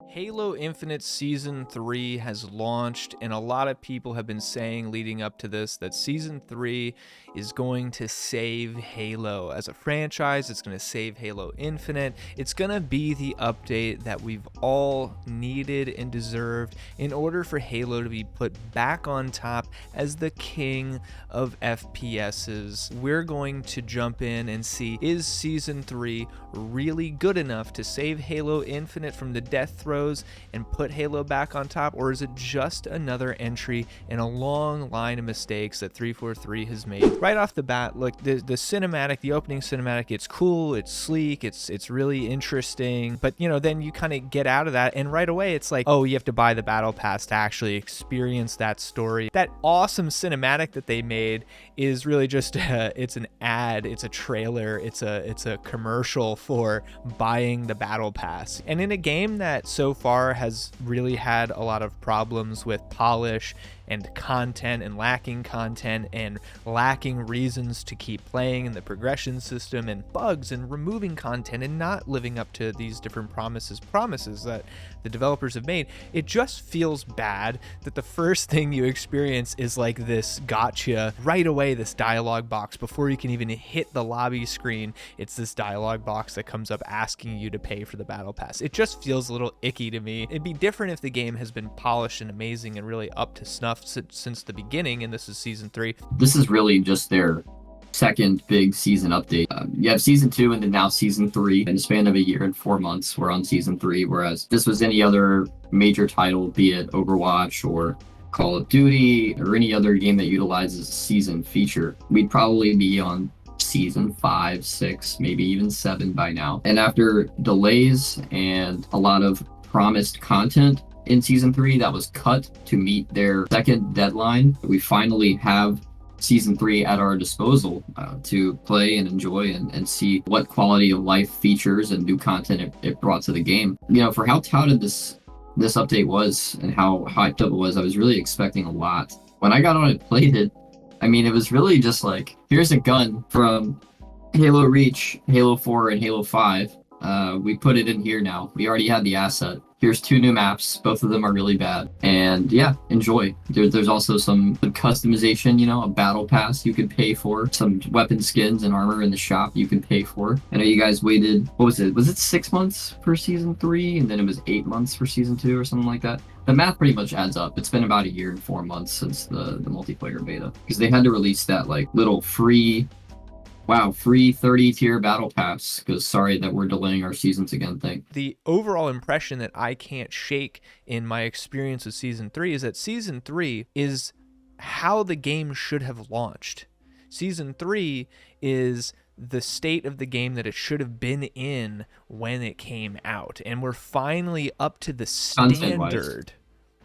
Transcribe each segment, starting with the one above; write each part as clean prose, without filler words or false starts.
Halo Infinite Season 3 has launched, and a lot of people have been saying leading up to this that Season 3 is going to save Halo. As a franchise, it's going to save Halo Infinite. It's going to be the update that we've all needed and deserved in order for Halo to be put back on top as the king of FPSs. We're going to jump in and see, is Season 3 really good enough to save Halo Infinite from the death throes and put Halo back on top, or is it just another entry in a long line of mistakes that 343 has made? Right off the bat, look, the cinematic, the opening cinematic, it's cool, it's sleek, it's really interesting, but then you kind of get out of that, and right away it's like, oh, you have to buy the battle pass to actually experience that story. That awesome cinematic that they made is really just it's an ad, it's a trailer, it's a commercial for buying the battle pass. And in a game that so far has really had a lot of problems with polish and content and lacking reasons to keep playing, and the progression system and bugs and removing content and not living up to these different promises that the developers have made, it just feels bad that the first thing you experience is like this gotcha right away, this dialogue box before you can even hit the lobby screen. It's this dialogue box that comes up asking you to pay for the battle pass. It just feels a little icky to me. It'd be different if the game has been polished and amazing and really up to snuff since the beginning, and this is Season 3. This is really just their second big season update. You have Season 2 and then now Season 3. In the span of a year and 4 months, we're on Season 3, whereas this was any other major title, be it Overwatch or Call of Duty or any other game that utilizes a season feature, we'd probably be on Season 5, 6, maybe even 7 by now. And after delays and a lot of promised content in Season 3 that was cut to meet their second deadline, we finally have Season 3 at our disposal to play and enjoy and see what quality of life features and new content it brought to the game. For how touted this update was and how hyped up it was, I was really expecting a lot. When I got on and played it, it was really just like, here's a gun from Halo Reach, Halo 4, and Halo 5. We put it in here now. We already had the asset. Here's 2 new maps. Both of them are really bad. And yeah, enjoy. There's also some customization, a battle pass you can pay for. Some weapon skins and armor in the shop you can pay for. I know you guys waited, what was it? Was it 6 months for Season 3? And then it was 8 months for Season 2 or something like that? The math pretty much adds up. It's been about a year and 4 months since the multiplayer beta. Because they had to release that little free 30 tier battle pass, because sorry that we're delaying our seasons again thing. The overall impression that I can't shake in my experience with Season 3 is that Season 3 is how the game should have launched. Season 3 is the state of the game that it should have been in when it came out, and we're finally up to the standard.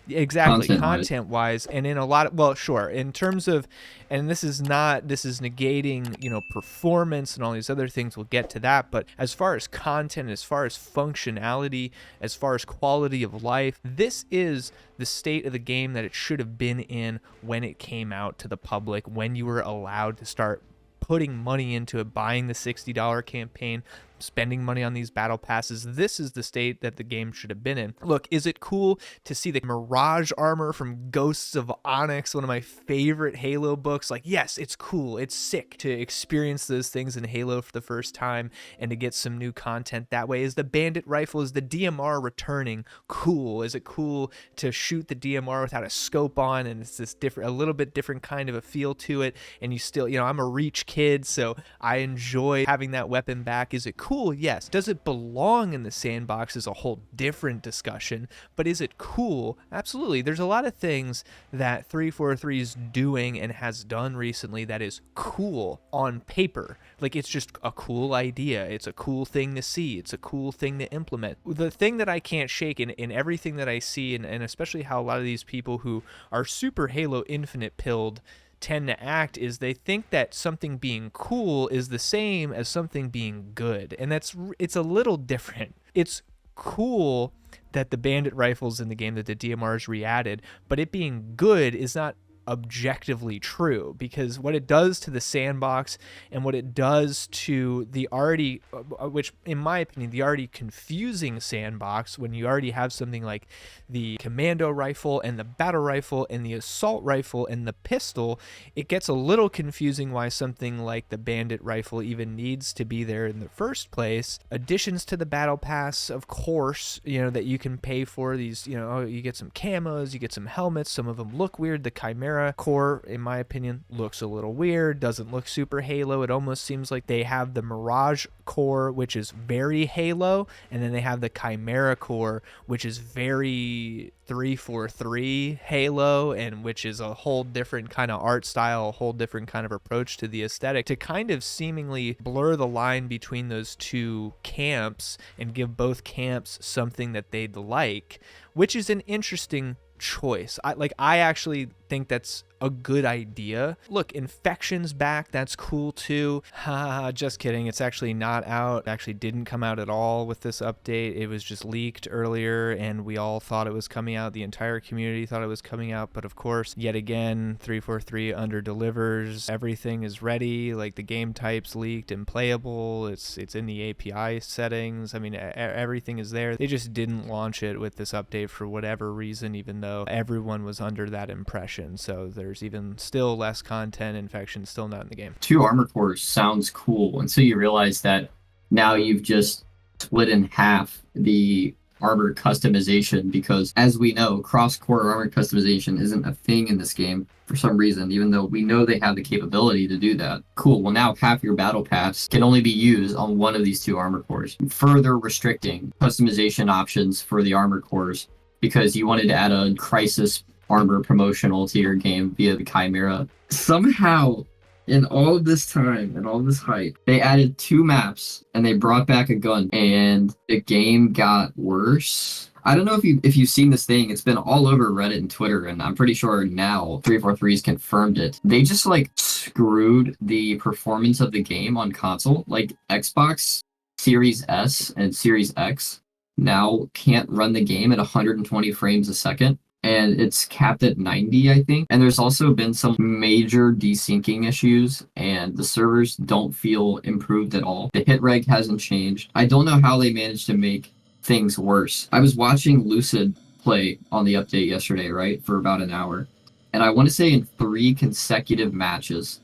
Exactly, content-wise, and in a lot of, well, sure, in terms of, and this is negating, performance and all these other things, we'll get to that, but as far as content, as far as functionality, as far as quality of life, this is the state of the game that it should have been in when it came out to the public, when you were allowed to start putting money into it, buying the $60 campaign, spending money on these battle passes. This is the state that the game should have been in. Look, is it cool to see the Mirage armor from Ghosts of Onyx, one of my favorite Halo books? Yes, it's cool. It's sick to experience those things in Halo for the first time and to get some new content that way. Is the Bandit rifle, is the DMR returning cool? Is it cool to shoot the DMR without a scope on, and it's this a little bit different kind of a feel to it, and you still, I'm a Reach kid, so I enjoy having that weapon back. Is it cool? Yes. Does it belong in the sandbox is a whole different discussion, but is it cool? Absolutely. There's a lot of things that 343 is doing and has done recently that is cool on paper. It's just a cool idea. It's a cool thing to see. It's a cool thing to implement. The thing that I can't shake in everything that I see, and especially how a lot of these people who are super Halo Infinite pilled tend to act, is they think that something being cool is the same as something being good, and it's a little different. It's cool that the Bandit rifles in the game, that the DMR is re-added, but it being good is not objectively true, because what it does to the sandbox and what it does to the already, which in my opinion, the already confusing sandbox, when you already have something like the commando rifle and the battle rifle and the assault rifle and the pistol, it gets a little confusing why something like the bandit rifle even needs to be there in the first place. Additions to the battle pass, of course, that you can pay for these, you get some camos, you get some helmets, some of them look weird. The Chimera core, in my opinion, looks a little weird, doesn't look super Halo. It almost seems like they have the Mirage core, which is very Halo, and then they have the Chimera core, which is very 343 Halo, and which is a whole different kind of art style, a whole different kind of approach to the aesthetic, to kind of seemingly blur the line between those two camps and give both camps something that they'd like, which is an interesting choice. I actually think that's a good idea. Look, Infection's back. That's cool too. Just kidding. It's actually not out. It actually didn't come out at all with this update. It was just leaked earlier and we all thought it was coming out. The entire community thought it was coming out. But of course, yet again, 343 under delivers. Everything is ready. Like the game types leaked and playable. It's in the API settings. I mean, everything is there. They just didn't launch it with this update for whatever reason, even though everyone was under that impression. So there's even still less content. Infection still not in the game. 2 armor cores sounds cool until you realize that now you've just split in half the armor customization, because as we know, cross-core armor customization isn't a thing in this game for some reason, even though we know they have the capability to do that. Cool, well now half your battle pass can only be used on one of these 2 armor cores, further restricting customization options for the armor cores because you wanted to add a crisis armor promotional to your game via the Chimera. Somehow, in all of this time and all this hype, they added 2 maps and they brought back a gun, and the game got worse. I don't know if you've seen this thing. It's been all over Reddit and Twitter, and I'm pretty sure now 343's confirmed it. They just screwed the performance of the game on console. Xbox Series S and Series X now can't run the game at 120 frames a second. And it's capped at 90, I think. And there's also been some major desyncing issues, and the servers don't feel improved at all. The hit reg hasn't changed. I don't know how they managed to make things worse. I was watching Lucid play on the update yesterday, right, for about an hour. And I want to say in 3 consecutive matches,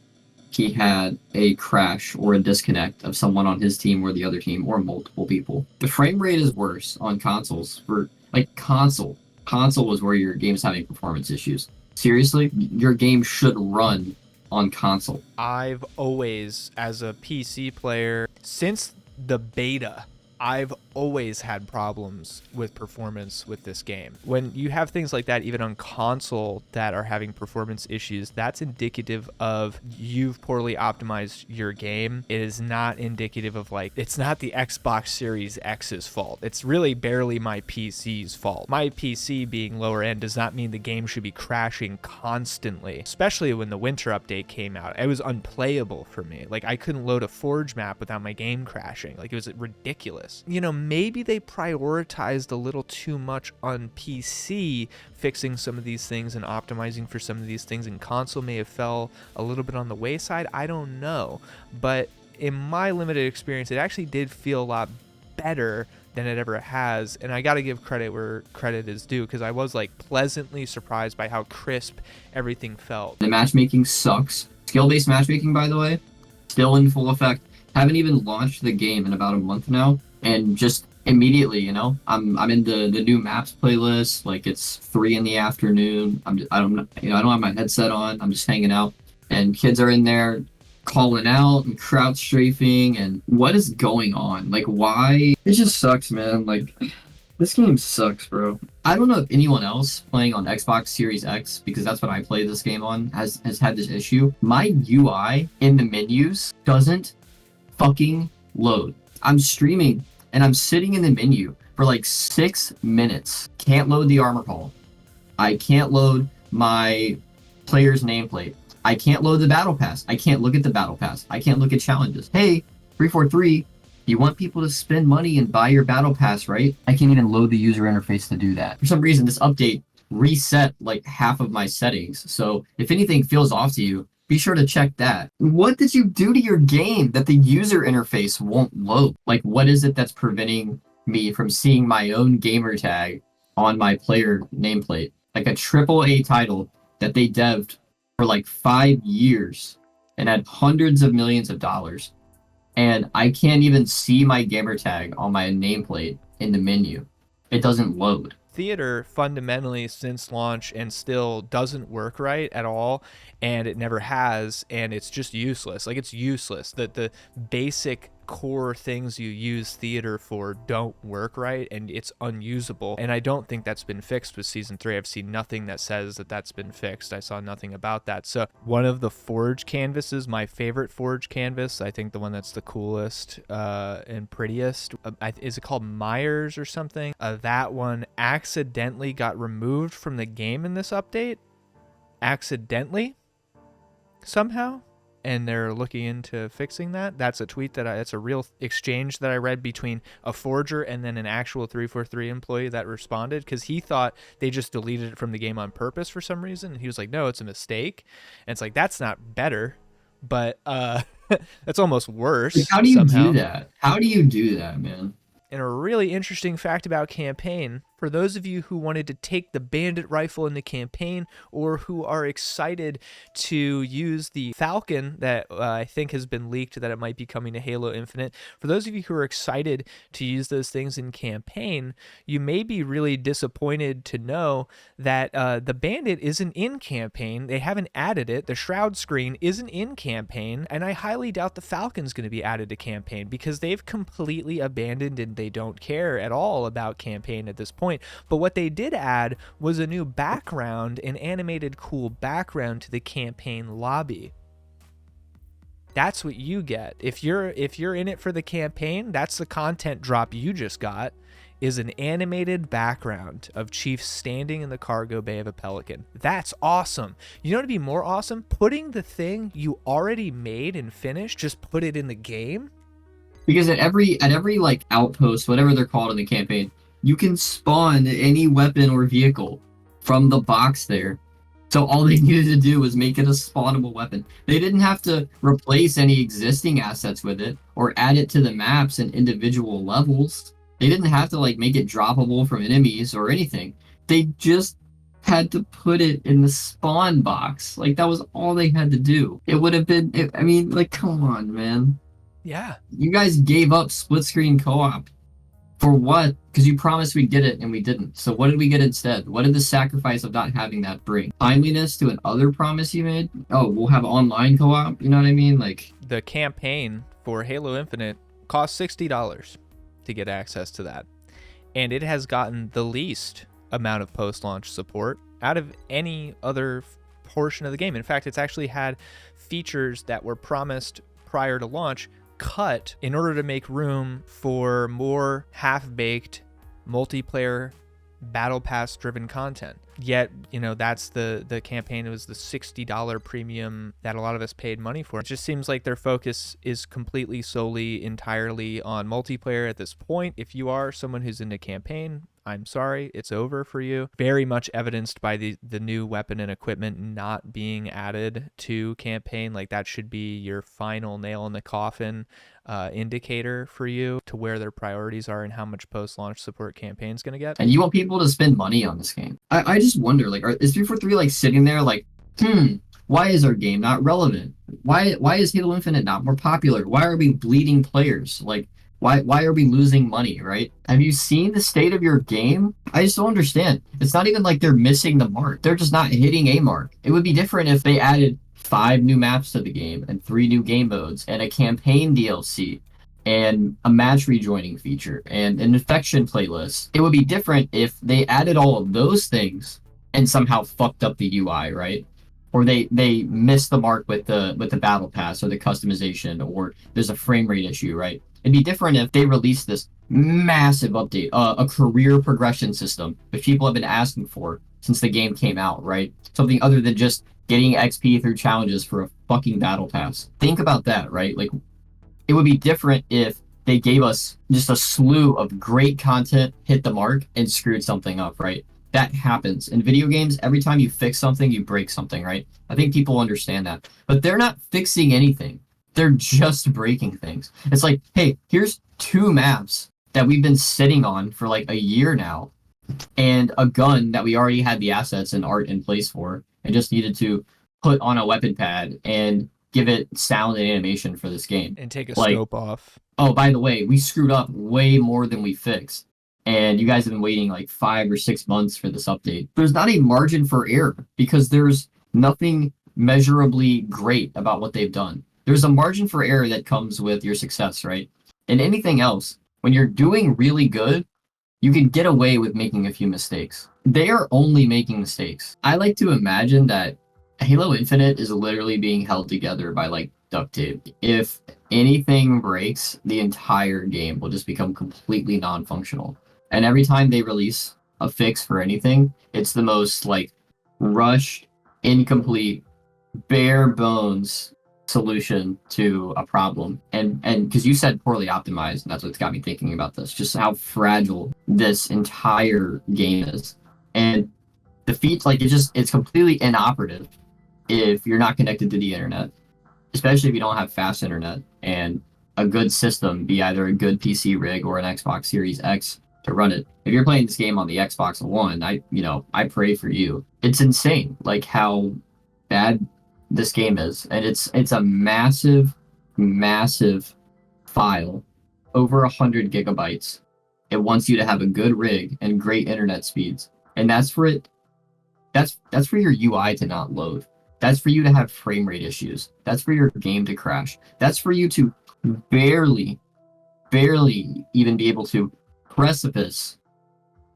he had a crash or a disconnect of someone on his team or the other team, or multiple people. The frame rate is worse on consoles for console. Console was where your game's having performance issues. Seriously, your game should run on console. I've always, as a PC player, since the beta, I've always had problems with performance with this game. When you have things like that, even on console, that are having performance issues, that's indicative of you've poorly optimized your game. It is not indicative of it's not the Xbox Series X's fault. It's really barely my PC's fault. My PC being lower end does not mean the game should be crashing constantly, especially when the winter update came out. It was unplayable for me. I couldn't load a Forge map without my game crashing. It was ridiculous. Maybe they prioritized a little too much on PC fixing some of these things and optimizing for some of these things, and console may have fell a little bit on the wayside. I don't know. But in my limited experience, it actually did feel a lot better than it ever has, and I gotta give credit where credit is due, because I was pleasantly surprised by how crisp everything felt. The matchmaking sucks. Skill-based matchmaking, by the way, still in full effect. Haven't even launched the game in about a month now, and just immediately, I'm in the new maps playlist. It's 3 in the afternoon. I don't have my headset on. I'm just hanging out, and kids are in there calling out and crowd strafing, and what is going on? Why? It just sucks, man. This game sucks, bro. I don't know if anyone else playing on Xbox Series X, because that's what I play this game on, has had this issue. My UI in the menus doesn't fucking load. I'm streaming and I'm sitting in the menu for 6 minutes. Can't load the armor call. I can't load my player's nameplate. I can't load the battle pass. I can't look at the battle pass. I can't look at challenges. Hey, 343, you want people to spend money and buy your battle pass, right? I can't even load the user interface to do that. For some reason, this update reset like half of my settings. So if anything feels off to you, be sure to check that. What did you do to your game that the user interface won't load? Like, what is it that's preventing me from seeing my own gamer tag on my player nameplate? Like a AAA title that they devved for like 5 years and had hundreds of millions of dollars. And I can't even see my gamer tag on my nameplate in the menu. It doesn't load. Theater fundamentally since launch and still doesn't work right at all, and it never has, and it's just useless. Like, it's useless. The basic core things you use theater for don't work right, and it's unusable. And I don't think that's been fixed with season 3. I've seen nothing that says that that's been fixed. I saw nothing about that. So one of the Forge canvases, my favorite Forge canvas, I think the one that's the coolest and prettiest, is it called Myers or something? That one accidentally got removed from the game in this update. Accidentally, somehow. And they're looking into fixing that. That's a tweet that's a real exchange that I read between a forger and then an actual 343 employee that responded, because he thought they just deleted it from the game on purpose for some reason. And he was like, no, it's a mistake. And it's like, that's not better, but that's almost worse. Like, how do you somehow. do that? How do you do that, man? And a really interesting fact about campaign, for those of you who wanted to take the Bandit rifle in the campaign, or who are excited to use the Falcon that I think has been leaked that it might be coming to Halo Infinite, for those of you who are excited to use those things in campaign, you may be really disappointed to know that the Bandit isn't in campaign. They haven't added it. The Shroud screen isn't in campaign, and I highly doubt the Falcon's going to be added to campaign, because they've completely abandoned and they don't care at all about campaign at this point. But what they did add was a new background, an animated cool background to the campaign lobby. That's what you get. If you're in it for the campaign, that's the content drop you just got, is an animated background of Chief standing in the cargo bay of a Pelican. That's awesome. You know what'd be more awesome? Putting the thing you already made and finished, just put it in the game. Because at every like outpost, whatever they're called in the campaign, you can spawn any weapon or vehicle from the box there. So all they needed to do was make it a spawnable weapon. They didn't have to replace any existing assets with it or add it to the maps and individual levels. They didn't have to like make it droppable from enemies or anything. They just had to put it in the spawn box. Like, that was all they had to do. It would have been, I mean, like, come on, man. Yeah. You guys gave up split screen co-op. For what? Because you promised we'd get it and we didn't. So what did we get instead? What did the sacrifice of not having that bring? Timeliness to an other promise you made? Oh, we'll have online co-op? You know what I mean? Like, The campaign for Halo Infinite costs $60 to get access to that. And it has gotten the least amount of post-launch support out of any other portion of the game. In fact, it's actually had features that were promised prior to launch cut in order to make room for more half-baked multiplayer battle pass driven content. Yet, that's the campaign. It was the $60 premium that a lot of us paid money for. It just seems like their focus is completely solely entirely on multiplayer at this point. If you are someone who's into campaign, I'm sorry, it's over for you. Very much evidenced by the new weapon and equipment not being added to campaign. Like, that should be your final nail in the coffin indicator for you to where their priorities are and how much post-launch support campaign's going to get. and you want people to spend money on this game. I just wonder, like, is 343 like sitting there like, why is our game not relevant? Why is Halo Infinite not more popular? Why are we bleeding players? Like, why are we losing money, right? Have you seen the state of your game? I just don't understand. It's not even like they're missing the mark. They're just not hitting a mark. It would be different if they added 5 new maps to the game and 3 new game modes and a campaign DLC and a match rejoining feature and an infection playlist. It would be different if they added all of those things and somehow fucked up the UI, right? Or they missed the mark with the battle pass or the customization, or there's a frame rate issue, right? It'd be different if they released this massive update, a career progression system, which people have been asking for since the game came out, right? Something other than just getting XP through challenges for a fucking battle pass. Think about that, right? Like, it would be different if they gave us just a slew of great content, hit the mark, and screwed something up, right? That happens. In video games, every time you fix something, you break something, right? I think people understand that. But they're not fixing anything. They're just breaking things. It's like, hey, here's 2 maps that we've been sitting on for like a year now, and a gun that we already had the assets and art in place for, and just needed to put on a weapon pad and give it sound and animation for this game. And take a Like, scope off. oh, by the way, we screwed up way more than we fixed. And you guys have been waiting like 5 or 6 months for this update. There's not a margin for error because there's nothing measurably great about what they've done. There's a margin for error that comes with your success, right? And anything else, when you're doing really good, you can get away with making a few mistakes. They are only making mistakes. I like to imagine that Halo Infinite is literally being held together by like duct tape. If anything breaks, the entire game will just become completely non-functional. And every time they release a fix for anything, it's the most like rushed, incomplete, bare bones solution to a problem. And because you said poorly optimized, and that's what's got me thinking about this, just how fragile this entire game is. And the feats, like it's completely inoperative if you're not connected to the internet, especially if you don't have fast internet and a good system, be either a good PC rig or an Xbox Series X to run it. If you're playing this game on the Xbox One, I pray for you. It's insane, like how bad this game is, and it's a massive, massive file, over 100 GB. It wants you to have a good rig and great internet speeds, and that's for it. That's for your UI to not load. That's for you to have frame rate issues. That's for your game to crash. That's for you to barely even be able to precipice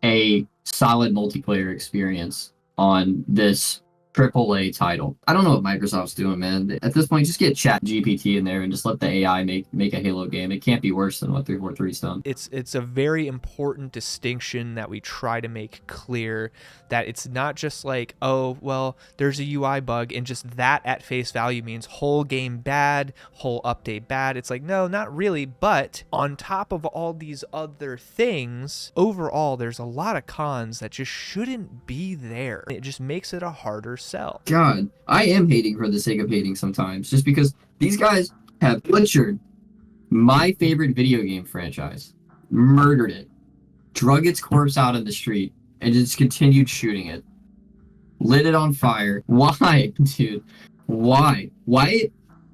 a solid multiplayer experience on this AAA title. I don't know what Microsoft's doing, man. At this point, just get Chat GPT in there and just let the AI make a Halo game. It can't be worse than what 343's done. It's a very important distinction that we try to make clear, that it's not just like, oh, well, there's a UI bug and just that at face value means whole game bad, whole update bad. It's like, no, not really. But on top of all these other things, overall, there's a lot of cons that just shouldn't be there. It just makes it a harder sell. God, I am hating for the sake of hating sometimes, just because these guys have butchered my favorite video game franchise, murdered it, drug its corpse out in the street, and just continued shooting it. Lit it on fire. Why, dude? Why? Why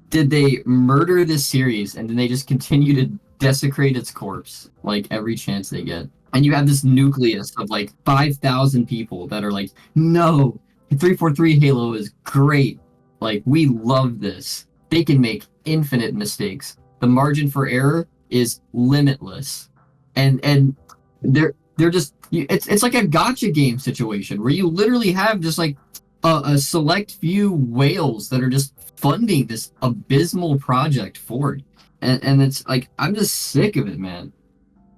did they murder this series and then they just continue to desecrate its corpse like every chance they get? And you have this nucleus of like 5,000 people that are like, no, 343 Halo is great. Like, we love this. They can make infinite mistakes. The margin for error is limitless. And they're just, it's like a gotcha game situation where you literally have just like a select few whales that are just funding this abysmal project forward. And it's like, I'm just sick of it, man.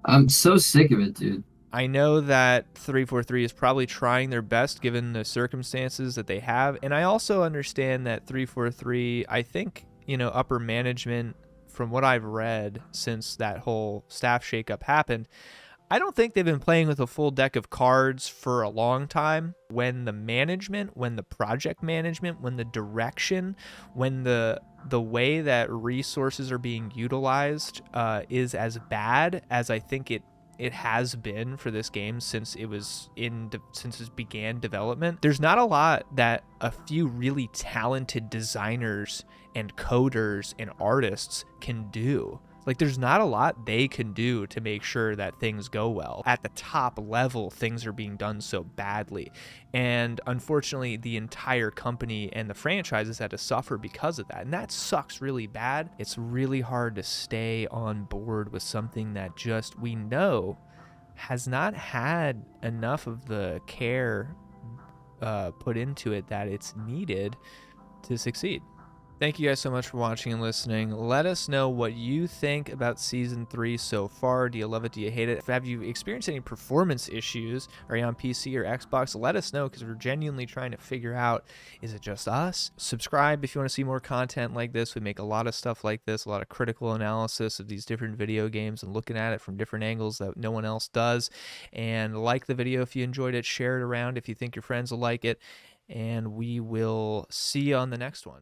I'm so sick of it, dude. I know that 343 is probably trying their best given the circumstances that they have. And I also understand that 343, I think, upper management, from what I've read since that whole staff shakeup happened, I don't think they've been playing with a full deck of cards for a long time. When the management, when the project management, when the direction, when the way that resources are being utilized is as bad as I think it has been for this game since it began development. There's not a lot that a few really talented designers and coders and artists can do. Like, there's not a lot they can do to make sure that things go well. At the top level, things are being done so badly. And unfortunately, the entire company and the franchise has had to suffer because of that. And that sucks really bad. It's really hard to stay on board with something that just, we know, has not had enough of the care put into it that it's needed to succeed. Thank you guys so much for watching and listening. Let us know what you think about Season 3 so far. Do you love it? Do you hate it? Have you experienced any performance issues? Are you on PC or Xbox? Let us know, because we're genuinely trying to figure out, is it just us? Subscribe if you want to see more content like this. We make a lot of stuff like this, a lot of critical analysis of these different video games and looking at it from different angles that no one else does. And like the video if you enjoyed it. Share it around if you think your friends will like it. And we will see you on the next one.